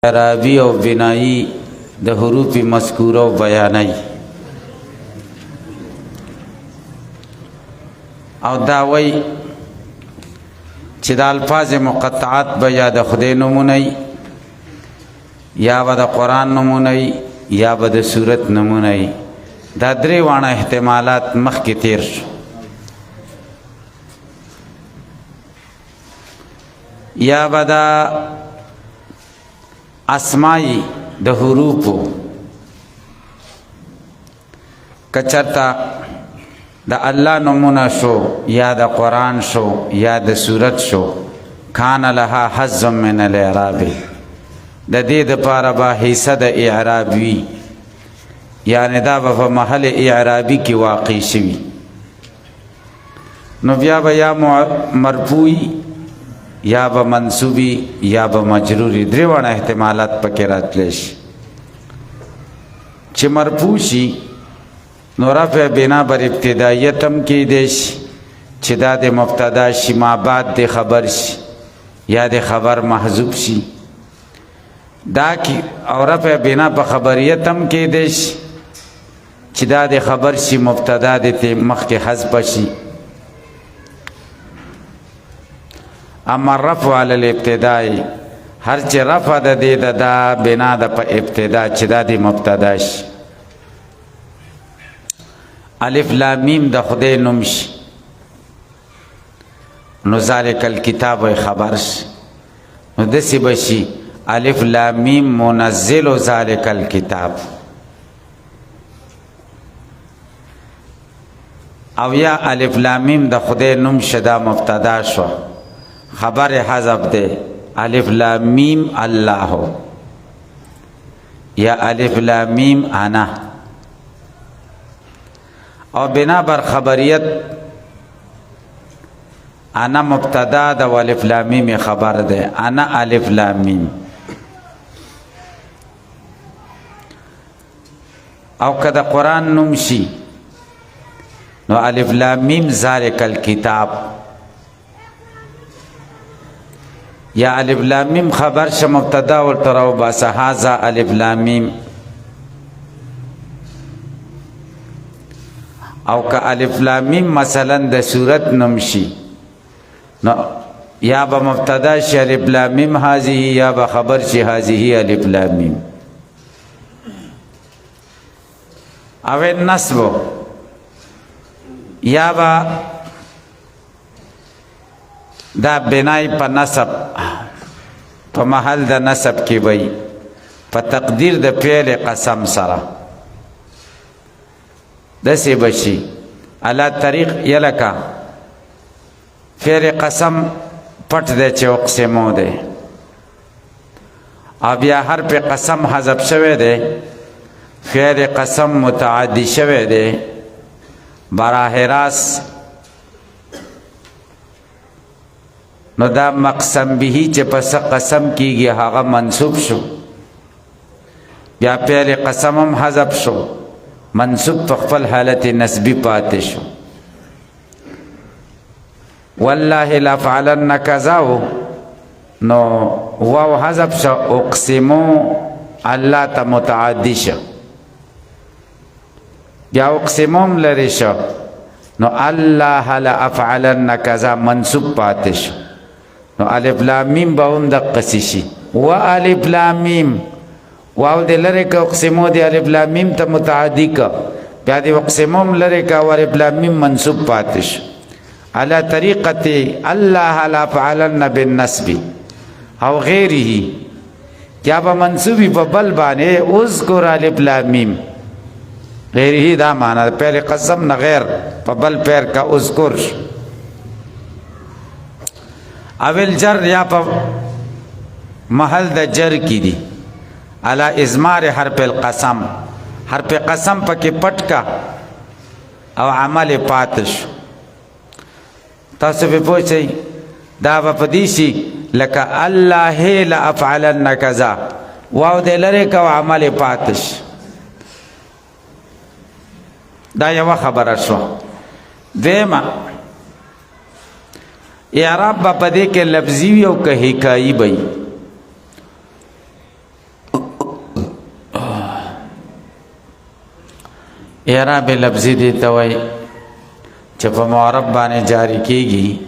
اعرابی او بنائی د حروف مذکوره او بیانای او دا وی چې د الفاظ مقطعات به یا د خدای نمونه یا به د قرآن نمونه یا به د صورت نمونه دا درې واړه احتمالات مخکې تیر شو. یا به دا اسمائی د حروفو کچرتا د الله نمونه شو یا د قرآن شو یا د صورت شو کان لها حظ من الاعراب د دې دپاره به حصه د اعراب وي یعنی دا به په محل اعرابي کې واقع شوي نو بیا به یا مرفوعي یا به منصوبی یا به مجروری درې واړه احتمالات پکې راتلی شي. چې مرفوع شي نو رفع بنا بر ابتدایت هم کیدی شي چې دا د مبتدا شي ما بعد د خبر شي یا د خبر محذوب شي دا کی او رفع بنا په خبریت هم کیدی شي چې دا د خبر شي مبتدا د مخکې حذف شي. اما رفع علی الابتداء هر چې رفع د دې دا بنا د په ابتدا چې دا د مبتدا شي. الف لام میم د خدای نوم شي نو ذالک الکتاب خبر شي نو داسې به شي الف لام میم منزل ذالک الکتاب او یا الف لام میم د خدای نوم شدا مبتدا شو خبر حذف ده الف لام میم الله یا الف لام میم انا او بنا بر خبریت انا مبتدا ده و الف لام میم خبر ده انا الف لام میم او کده قرآن نوم شي نو الف لام میم ذالک الکتاب یا الف لام میم خبر شه مبتدا ورته راوباسه هذا الف لام میم او که الف لام میم مثلا د صورت نوم شي نو یا به مبتدا شي الف لام میم هذه یا به خبر شي هذه الف لام میم او نصب یا به دا بنای په نسب په محل د نسب کې وي په تقدیر د فعل قسم سره داسې بشي علا طریق یلکا فعل قسم پټ دی چې اقسمو دی او بیا حرف قسم حذف شوی دی فعل قسم متعدی شوی دی براه راست نو دا مقسم بهی چې پس قسم کیږي هغه منصوب شو بیا فعل قسم هم حذف شو منصوب په خپل حالت نسبی پاتې شو والله لفعلن کذا نو واو حذف شو اقسمو الله ته متعدی شو بیا اقسموم لري شو نو الله لافعلن کذا منصوب پاتې شو نو الف لام میم به هم دقه شي و الف لام میم واو د لری که اقسمو د الف لام میم ته متعدی که بیا د اقسموم لری که و الف لام میم منصوب پاتې شو علی طریقه الله لافعلن بالنسب او غیره یا به منصوبی په بل باندې اذکر الف لام میم غیره دا معنی پہلے قسم نه غیر په بل پیر کا اذکر اول جر یا په محل د جر کی دی علی ازمار حرف القسم حرف قسم پکې پټ کا او عمل پاتش تاسو به پوښتنه دا په دې شي لکه الله لا افعلن کذا واو دې لره کا عمل پاتش دا یو خبره شو. دیمه اعراب با پدې کې لفظي او که حکایي وي اعراب لفظی دیتا وای چې په معرب باندې جاری کیږي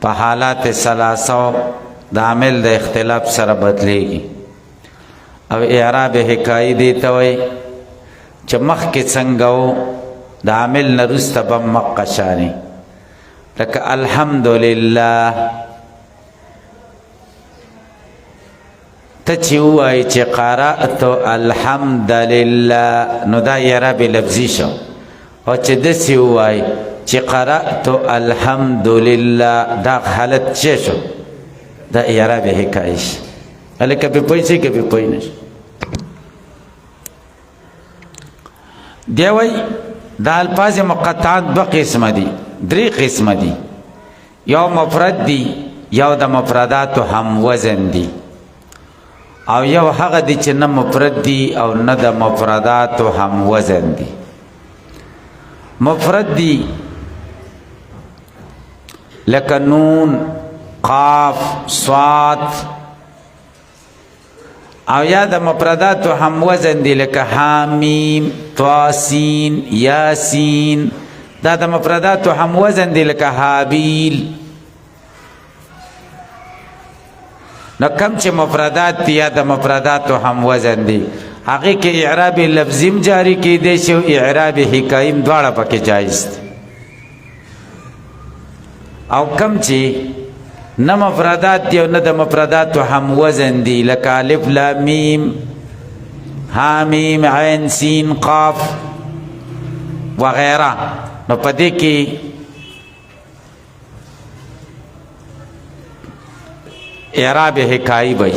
په حالات ثلاثه د عامل د اختلاف سره بدلیږي او اعراب حکایی دیتا وای چې مخکې څنګه و د عامل نه وروسته به مقه شانې لکه الحمدلله ته چې ووایې چې قرأت الحمدلله نو دا اعراب لفظي شو او چې داسې ووایې چې قرأت الحمدلله دا حالت څه شو دا اعراب حکایي شي هلکه پې پوه شئ که پې پوه نه شي دی وایي دا الفاظ مقطعات دو قسمه دي درې قسمه دي یو مفرد دي یو د مفرداتو هم وزن دي او یو هغه دي چې نه مفرد دي او نه د مفرداتو هم وزن دي مفرد دي لکه نون قاف صاد او یا د مفرداتو هم وزن دي لکه حامیم طاسین یاسین دا د مفرداتو هم وزن دي لکه حابیل نو کم چې مفردات دي یا د مفرداتو هم وزن دي هغې کې اعراب لفظیم جاری کیدی شي او اعراب حکاییم دواړه پکې جایز دي او کم چې نه مفردات دي او نه د مفرداتو هم وزن دي لکه الف لام میم حامیم عین سین قاف وغیره نو په دې کې اعراب حکایی بھئی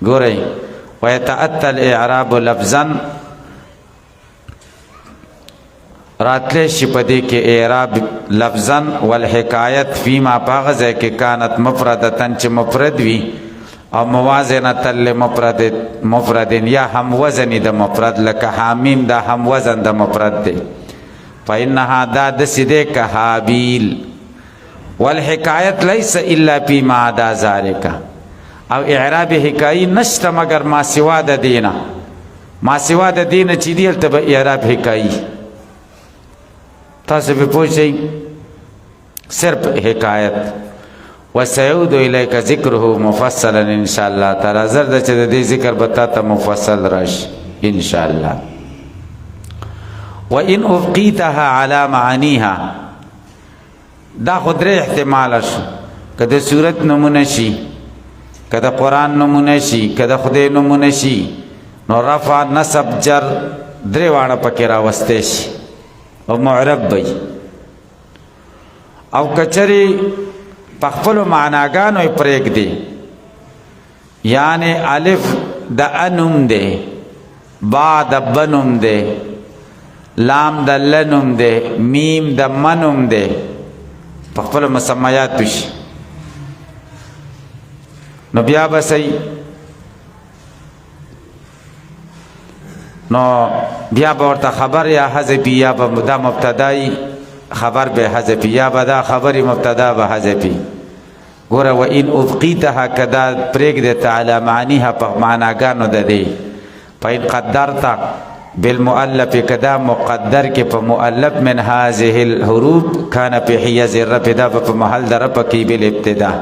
گورئی ویتأتی الاعراب لفظا راتلے شپدے کے اعراب لفظا والحکایت فیما پاغذے کے کانت مفردتاً چھ مفرد وی او موازنتا لمفردن یا ہم وزنی دا مفرد لکا حامیم دا ہم وزن دا مفرد دے فإنها دا دسدے کا حابیل والحکایت لیس الا فی ما عدا ذالک او اعراب حکایی نشته مگر ما سوا د دینه ما سوا د دینه چې دی الته به اعراب حکایی تاسو به پوه شئ صرف حکایت وسيعود الیک ذکره مفصلا ان شاء الله تعالی زرد چې د دې ذکر به تا ته مفصل راشي ان شاء الله وان ابقیتها علی معانیها دا خودره احتمال شو که د صورت نمونه شي که د قرآن نمونه شي که د خدای نمونه شي نو رفع نصب جر درې واړه پکې راوستی شي او معرب بی او کچری په خپلو معناګانو یې پرېږدي یعنی الف د انم دی با د بنم دی لام د لنم دی میم د منم دی په خپلو مسمیاتو شي نو بیا به صحیح نو بیا به ورته خبر یا حذفي یا به دا مبتدای خبر به حذفي یا به دا خبر مبتدا به حذفي ګوره و ان ابقیتها کدا پرېږدې ته علی معانیها په معناګانو د دې فإن قدرت بالمؤلف کدا مقدر کې په مؤلف من هذه الحروف کان په حیز الرفع دا په محل د رفع کې بالابتداء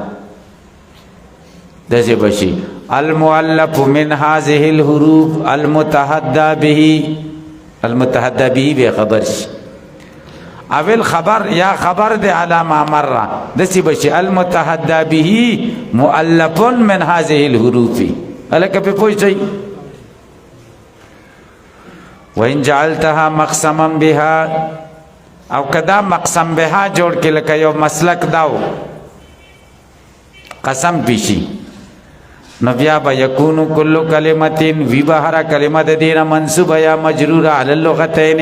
دځه بشي المؤلف من هذه الحروف المتحدى به خبر شي اول خبر یا خبر د علامه مره دسی بشي المتحدى به مؤلف من هذه الحروف الکه په پوښتنه وإن جعلتها مقسما بها او کدا مقسم بها جوړ کې لکه یو مسلک داو قسم پیشي نو بیا به یکونو کل کلمتین وی بهر کلمه د دینه منصوبه یا مجروره علی اللغتین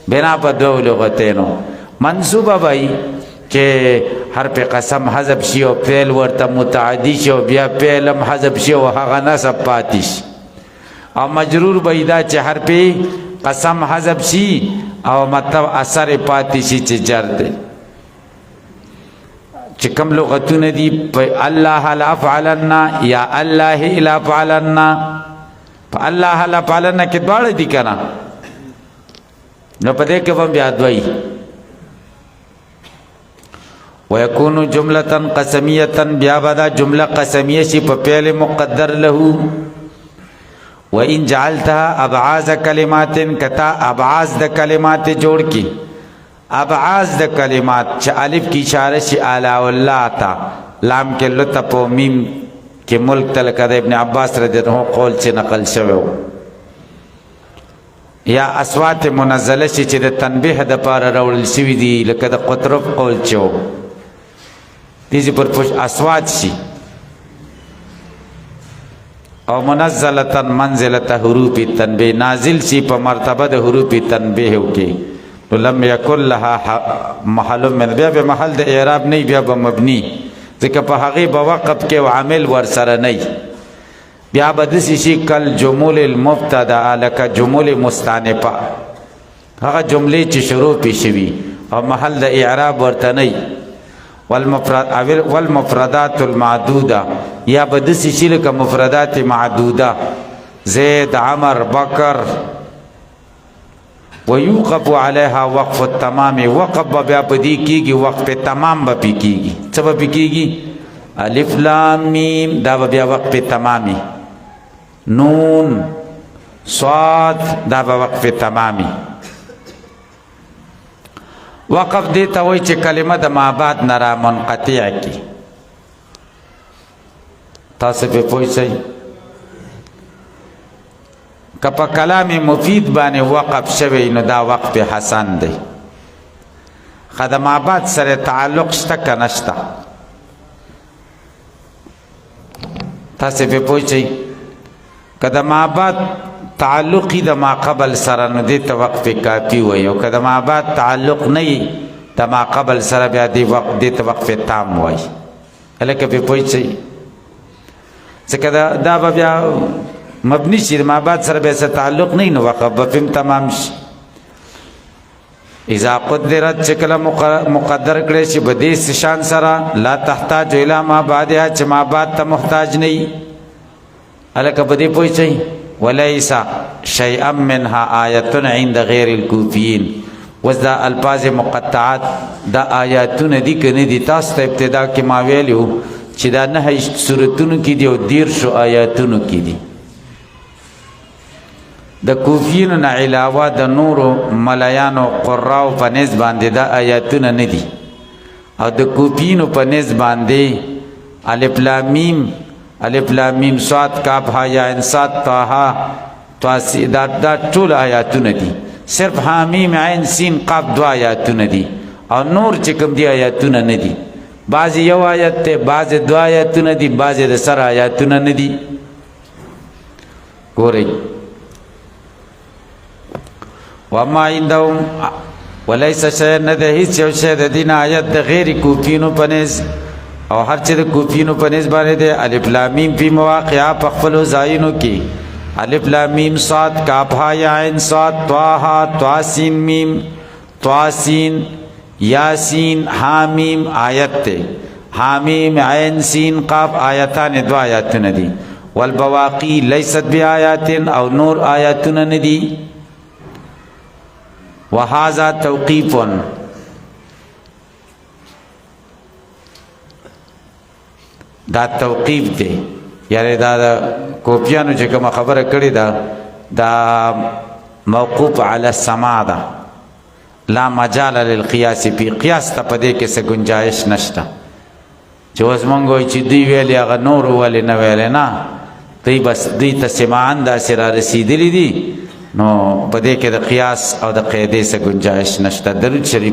بنا په دو لغتینو منصوبه وای چې حرف قسم حذف شي او فعل ورته متعدی شي او بیا فعل هم حذف شي او هغه نسب پاتې شي او مجرور بیدا چې حرف قسم حذف شي او مطلب اثر پاتې شي چې جر دی چې کوم لغتونه دي په الله لا فعلن یا الله لا فعلن په الله لا فعلن کې دواړه دي کنه نو په دې کې هم بیا دوی ويكون جملة قسمية بیا بدا جمله قسمیه شي په فعل مقدر له وإن جعلتها ابعاز کلمات کتا ابعاز د کلمات جوړ کی ابعاز د کلمات چې الف کی اشاره شي اعلی الله تا لام کې لطف او میم کې ملک تل کده ابن عباس رضی الله عنه قول چې نقل شوی یا اصوات منزله شي چې د تنبیه د پاره راوړل شوی دي لکه د قطرب قول چو دیزی پر پوش اصوات شي او منزلتا منزلت حروف تنبیه نازل شي په مرتبه د حروف تنبیه کې لم یکن لها محل من بیا به محل د اعراب نه بیا به مبنی ځکه په هغه به وقف کې او عامل ور سره نه بیا به د شي کل جمول المبتدا لک جمول مستانفه هغه جملې چې شروع پی شوی او محل د اعراب ورته نه والمفردات المعدوده یا بدس شیل کا مفردات معدوده زید عمر بکر ويوقف عليها وقف التمام وقف بیا پدی کیږي وقف تمام به کیږي څه به کیږي الف لام میم دا بیا وقف تمامي نون صاد دا به وقف تمامي وقف دیتا وای چې کلمه د ما بعد نرا منقطع کی تاسو په پوښتنه کپا کلام مفید باندې وقف شوی نو دا وقف حسن دی خدای ما بعد سره تعلق شته کنهشته تاسو په پوښتنه کله ما بعد تعلقی د ما قبل سره نو دې ته وقف کافی وي او کله ما بعد تعلق نه د ما قبل سره بیا دې وقت دې ته وقف تام وي الکه په پوښتنه څنګه دا بیا مبنی شي ما بعد سره به تعلق نه نو وقف به تمام شي اذا قدرت شکل مقدر کړي شي بده شان سره لا تحتاج الى ما بعدها چې ما بعد ته محتاج نه الکه بده پوښتنه وليس شيئا منها آية عند غير الكوفيين وذا الفاظ مقطعات دا آیاتونه دي کنه دي تاسو ته ابتدا کې ما ویلو چې دا نه سورتونو کې دي او دیر شو آیاتونو کې دي د کوفیین نه علاوه د نور ملایانو قراو په نسبت باندې دا آیاتونه نه دي او د کوفیین په نسبت باندې الف لام میم الف لام میم صاد کاف ها یا انصاد طه طاسی دا ټول آیاتونه دي صرف ها میم عین سین قاف دو آیاتونه دي او نور چې کوم دي آیاتونه نه دي بعض یو آیت ته بعض دو آیاتونه دي بعض د سر آیاتونه نه دي ګورئ وما عندهم وليس شيء ندى هیڅ یو شی د دین آیت د غیر کوفینو پنځ او هر چې د کوفینو پنځ باندې د الف لام میم په مواقع په خپل ځایونو کې الف لام میم صاد کاف ها یا عین صاد طه طا سین میم طا سین یاسین حامیم آیت ته حامیم عین سین قاف آیتان دو آیاتونه دي والبواقی لیست بیاات او نور آیاتونه نه دي وهذا توقيف دا توقیف دی یعنی دا کوپیانو چې کوم خبره کړی دا موقوف علی السماع ده لا مجال للقياس فی قیاس ته پدې کې څه گنجائش نشته چې اوس مونږ وایو چې دی ویلې هغه نور ولې نه ویلې نه دوی بس دوی ته سمعان داسې را رسېدلي دي نو پدې کې د قیاس او د قاعدې څه گنجائش نشته درود شریف